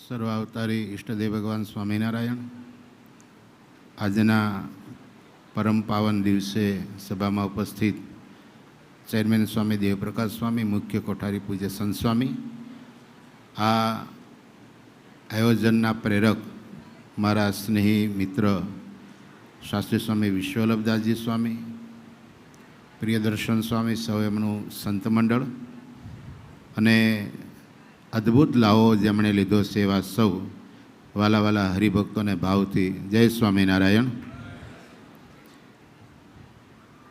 સર્વાવતારી ઈષ્ટદેવ ભગવાન સ્વામિનારાયણ આજના પરમ પાવન દિવસે સભામાં ઉપસ્થિત ચેરમેન સ્વામી દેવપ્રકાશ સ્વામી, મુખ્ય કોઠારી પૂજ્ય સંત સ્વામી, આ આયોજનના પ્રેરક મારા સ્નેહી મિત્ર શાસ્ત્રી સ્વામી વિશ્વવલ્લભદાસજી સ્વામી, પ્રિયદર્શન સ્વામી, સૌ એમનું સંત મંડળ અને અદ્ભુત લાવો જેમણે લીધો છે એવા સૌ વાલા વાલા હરિભક્તોને ભાવથી જય સ્વામિનારાયણ.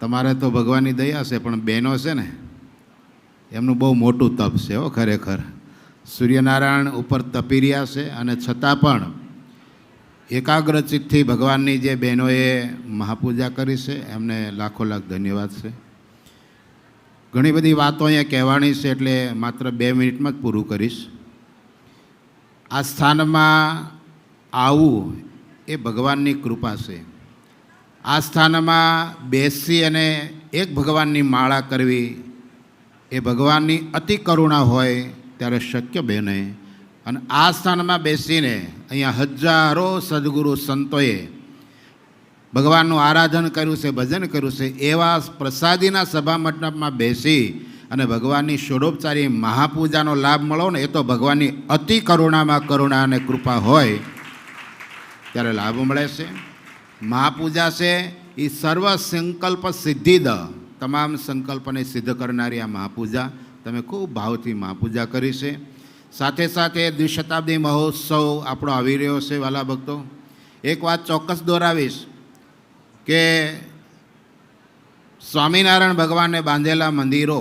તમારે તો ભગવાનની દયા છે, પણ બહેનો છે ને એમનું બહુ મોટું તપ છે હો. ખરેખર સૂર્યનારાયણ ઉપર તપી રહ્યા છે અને છતાં પણ એકાગ્રચિત્તથી ભગવાનની જે બહેનોએ મહાપૂજા કરી છે એમને લાખો લાખ ધન્યવાદ છે. ઘણી બધી વાતો અહીંયા કહેવાની છે એટલે માત્ર 2 મિનિટમાં જ પૂરું કરીશ. આ સ્થાનમાં આવવું એ ભગવાનની કૃપા છે. આ સ્થાનમાં બેસી અને એક ભગવાનની માળા કરવી એ ભગવાનની અતિ કરુણા હોય ત્યારે શક્ય બને. અને આ સ્થાનમાં બેસીને અહીંયા હજારો સદગુરુ સંતોએ ભગવાનનું આરાધન કર્યું છે, ભજન કર્યું છે, એવા પ્રસાદીના સભા મંડપમાં બેસી અને ભગવાનની ષોડોપચારી મહાપૂજાનો લાભ મળો ને એ તો ભગવાનની અતિ કરુણામાં કરુણા અને કૃપા હોય ત્યારે લાભ મળે છે. મહાપૂજા છે એ સર્વ સંકલ્પ સિદ્ધિદ, તમામ સંકલ્પને સિદ્ધ કરનારી આ મહાપૂજા તમે ખૂબ ભાવથી મહાપૂજા કરી છે. સાથે સાથે દ્વિશતાબ્દી મહોત્સવ આપણો આવી રહ્યો છે. વાલા ભક્તો, એક વાત ચોક્કસ દોહરાવીશ કે સ્વામિનારાયણ ભગવાનને બાંધેલા મંદિરો,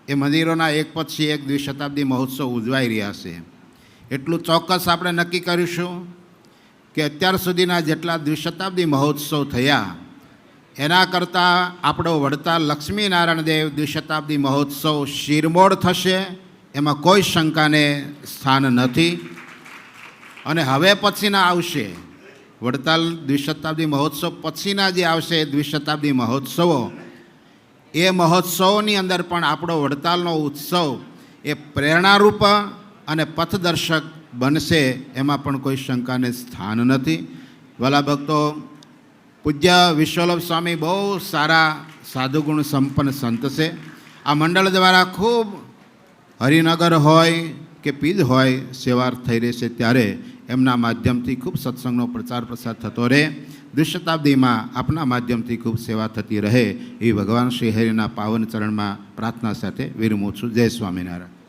એ મંદિરોના એક પછી એક દ્વિશતાબ્દી મહોત્સવ ઉજવાઈ રહ્યા છે. એટલું ચોક્કસ આપણે નક્કી કરીશું કે અત્યાર સુધીના જેટલા દ્વિશતાબ્દી મહોત્સવ થયા એના કરતાં આપણો વડતાલ લક્ષ્મીનારાયણ દેવ દ્વિશતાબ્દી મહોત્સવ શિરમોર થશે, એમાં કોઈ શંકાને સ્થાન નથી. અને હવે પછીના આવશે વડતાલ દ્વિશતાબ્દી મહોત્સવ પછીના જે આવશે દ્વિશતાબ્દી મહોત્સવો, એ મહોત્સવોની અંદર પણ આપણો વડતાલનો ઉત્સવ એ પ્રેરણારૂપ અને પથદર્શક બનશે, એમાં પણ કોઈ શંકાને સ્થાન નથી. વાલા ભક્તો, પૂજ્ય વિશ્વવલ્લભ સ્વામી બહુ સારા સાધુગુણ સંપન્ન સંત છે. આ મંડળ દ્વારા ખૂબ હરિનગર હોય કે પીજ હોય સેવા થઈ રહી છે ત્યારે એમના માધ્યમથી ખૂબ સત્સંગનો પ્રચાર પ્રસાર થતો રહે. દ્વિશતાબ્દીમાં આપના માધ્યમથી ખૂબ સેવા થતી રહે એ ભગવાન શ્રી હરિના પાવન ચરણમાં પ્રાર્થના સાથે વિરમું છું. જય સ્વામિનારાયણ.